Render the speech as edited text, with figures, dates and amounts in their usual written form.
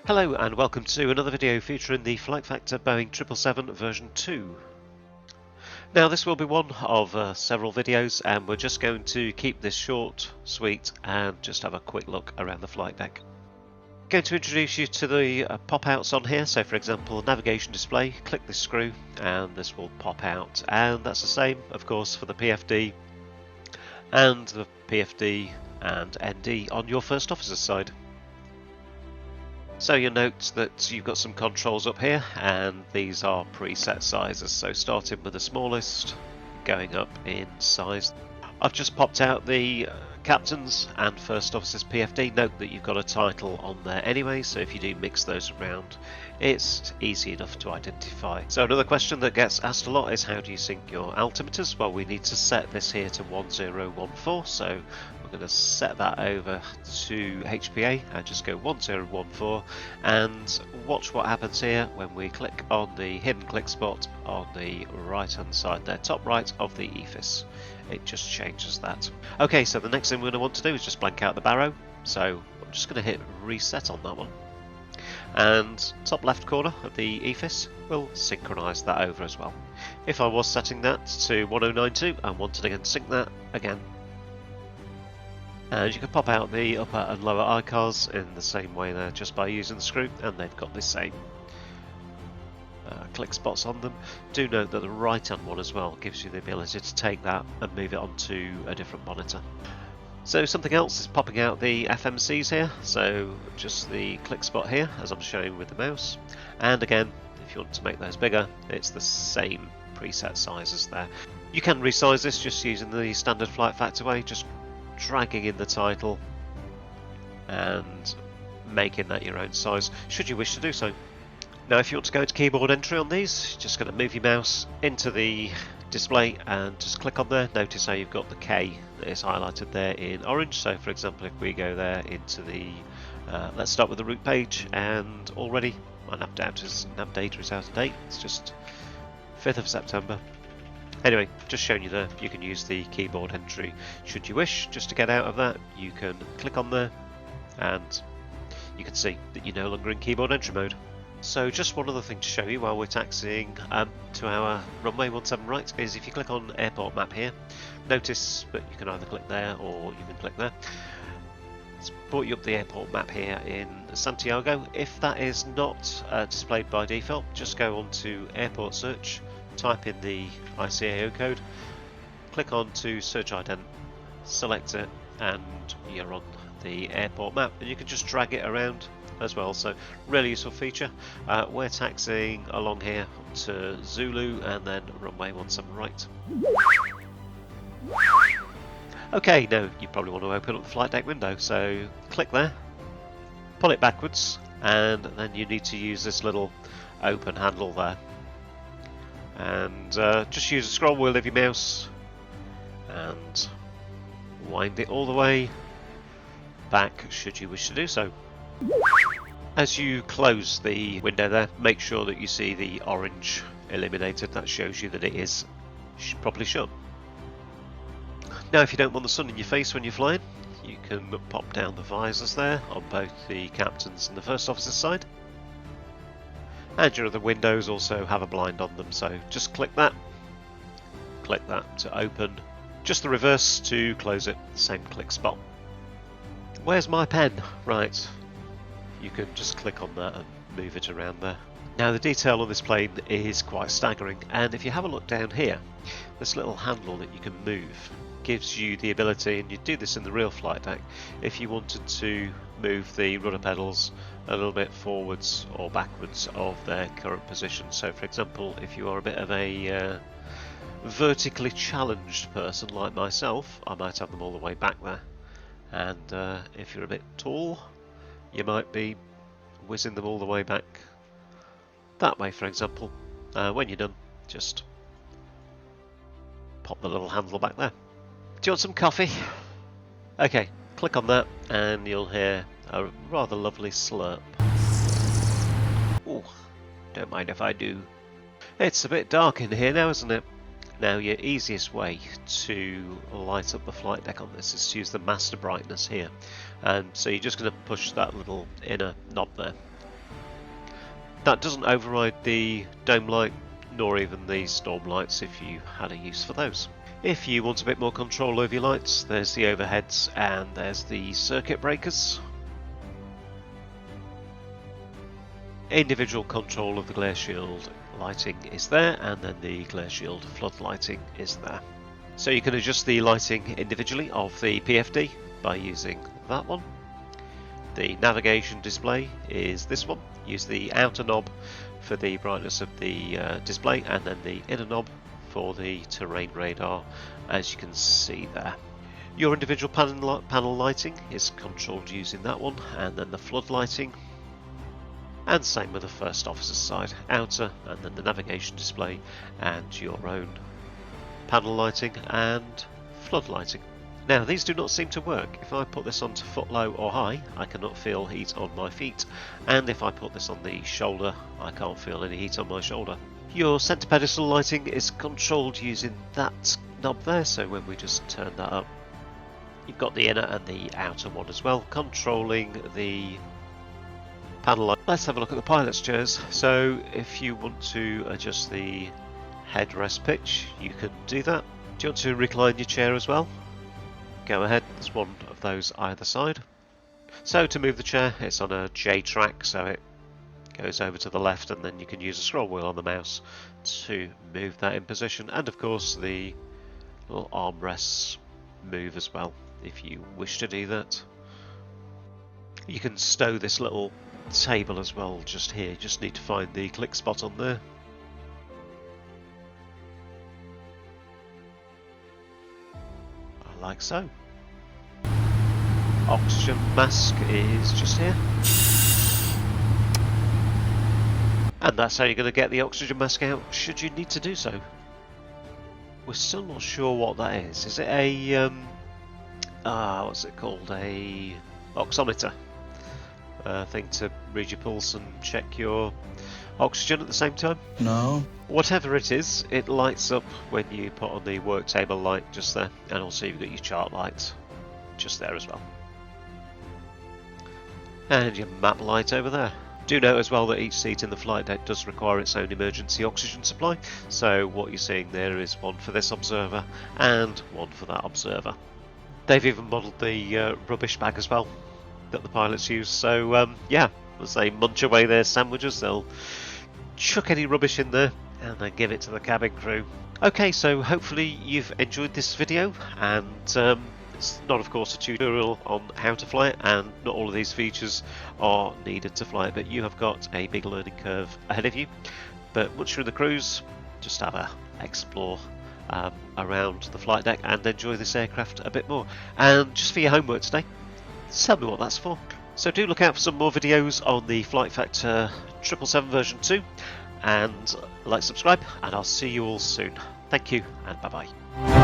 Hello and welcome to another video featuring the FlightFactor Boeing 777 version 2. Now this will be one of several videos, and we're just going to keep this short, sweet, and just have a quick look around the flight deck. Going to introduce you to the pop-outs on here. So for example, navigation display, click this screw and this will pop out, and that's the same of course for the PFD and the PFD and ND on your first officer's side. So you'll note that you've got some controls up here, and these are preset sizes, so starting with the smallest, going up in size. I've just popped out the captain's and first officer's PFD. Note that you've got a title on there anyway, so if you do mix those around, it's easy enough to identify. So another question that gets asked a lot is, how do you sync your altimeters? Well, we need to set this here to 1014, so we're going to set that over to HPA and just go 1014, and watch what happens here when we click on the hidden click spot on the right hand side there, top right of the EFIS. It just changes that. Okay, so the next thing we're going to want to do is just blank out the barrow, so I'm just going to hit reset on that one, and top left corner of the EFIS will synchronise that over as well. If I was setting that to 1092 and wanted to again sync that again, and you can pop out the upper and lower icons in the same way there, just by using the screw, and they've got the same click spots on them. Do note that the right hand one as well gives you the ability to take that and move it onto a different monitor. So something else is popping out the FMCs here, so just the click spot here as I'm showing with the mouse, and again if you want to make those bigger, it's the same preset sizes there. You can resize this just using the standard FlightFactor way, just dragging in the title and making that your own size should you wish to do so. Now if you want to go to keyboard entry on these, you're just going to move your mouse into the display and just click on there. Notice how you've got the K that is highlighted there in orange. So for example, if we go there into the let's start with the route page, and already my nav data is out of date. It's just 5th of September. Anyway, just showing you there, you can use the keyboard entry should you wish. Just to get out of that, you can click on there and you can see that you're no longer in keyboard entry mode. So just one other thing to show you while we're taxiing to our runway 17 right is, if you click on airport map here, notice that you can either click there or you can click there. It's brought you up the airport map here in Santiago. If that is not displayed by default, just go on to airport search, type in the ICAO code, click on to search ident, select it, and you're on the airport map, and you can just drag it around as well. So really useful feature. We're taxiing along here to Zulu and then runway 17 right. Okay, now you probably want to open up the flight deck window, so click there, pull it backwards, and then you need to use this little open handle there, and just use the scroll wheel of your mouse and wind it all the way back should you wish to do so. As you close the window there, make sure that you see the orange illuminated. That shows you that it is properly shut. Now if you don't want the sun in your face when you're flying, you can pop down the visors there on both the captain's and the first officer's side, and your other windows also have a blind on them, so just click that to open, just the reverse to close it, same click spot. Where's my pen? Right, you can just click on that and move it around there. Now the detail on this plane is quite staggering, and if you have a look down here, this little handle that you can move gives you the ability, and you do this in the real flight deck, if you wanted to move the rudder pedals a little bit forwards or backwards of their current position. So for example, if you are a bit of a vertically challenged person like myself, I might have them all the way back there, and if you're a bit tall, you might be whizzing them all the way back that way, for example. When you're done, just pop the little handle back there. Do you want some coffee? Okay, click on that and you'll hear a rather lovely slurp. Ooh, don't mind if I do. It's a bit dark in here now, isn't it? Now your easiest way to light up the flight deck on this is to use the master brightness here, and so you're just going to push that little inner knob there That doesn't override the dome light nor even the storm lights if you had a use for those. If you want a bit more control over your lights, there's the overheads and there's the circuit breakers. Individual control of the glare shield lighting is there, and then the glare shield flood lighting is there. So you can adjust the lighting individually of the PFD by using that one. The navigation display is this one. Use the outer knob for the brightness of the display, and then the inner knob for the terrain radar, as you can see there. Your individual panel lighting is controlled using that one, and then the flood lighting. And same with the first officer's side, outer, and then the navigation display and your own panel lighting and flood lighting. Now these do not seem to work. If I put this onto foot low or high, I cannot feel heat on my feet, and if I put this on the shoulder, I can't feel any heat on my shoulder. Your centre pedestal lighting is controlled using that knob there, so when we just turn that up, you've got the inner and the outer one as well, controlling the panel light. Let's have a look at the pilot's chairs. So if you want to adjust the headrest pitch, you can do that. Do you want to recline your chair as well? Go ahead, there's one of those either side. So to move the chair, it's on a J track, so it goes over to the left, and then you can use a scroll wheel on the mouse to move that in position. And of course the little armrests move as well if you wish to do that. You can stow this little table as well just here. You just need to find the click spot on there. Like so. Oxygen mask is just here. And that's how you're going to get the oxygen mask out, should you need to do so. We're still not sure what that is. Is it a what's it called? A oximeter thing to read your pulse and check your oxygen at the same time? No. Whatever it is, it lights up when you put on the work table light just there, and also you've got your chart lights just there as well. And your map light over there. Do note as well that each seat in the flight deck does require its own emergency oxygen supply, so what you're seeing there is one for this observer and one for that observer. They've even modelled the rubbish bag as well that the pilots use, so yeah, as they munch away their sandwiches, they'll chuck any rubbish in there and then give it to the cabin crew. Okay, so hopefully you've enjoyed this video, and it's not of course a tutorial on how to fly it, and not all of these features are needed to fly it, but you have got a big learning curve ahead of you. But once you're in the cruise, just have a explore around the flight deck and enjoy this aircraft a bit more. And just for your homework today, tell me what that's for. So do look out for some more videos on the FlightFactor 777 version 2, and like, subscribe, and I'll see you all soon. Thank you, and bye bye.